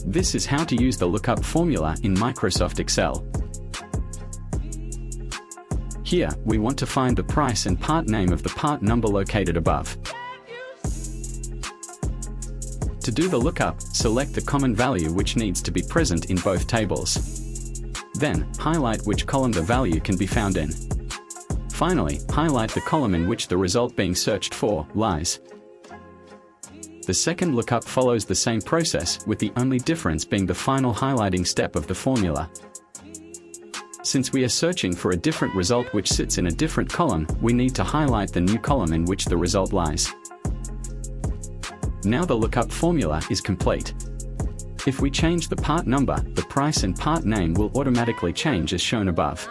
This is how to use the lookup formula in Microsoft Excel. Here, we want to find the price and part name of the part number located above. To do the lookup, select the common value which needs to be present in both tables. Then, highlight which column the value can be found in. Finally, highlight the column in which the result being searched for lies. The second lookup follows the same process, with the only difference being the final highlighting step of the formula. Since we are searching for a different result which sits in a different column, we need to highlight the new column in which the result lies. Now the lookup formula is complete. If we change the part number, the price and part name will automatically change as shown above.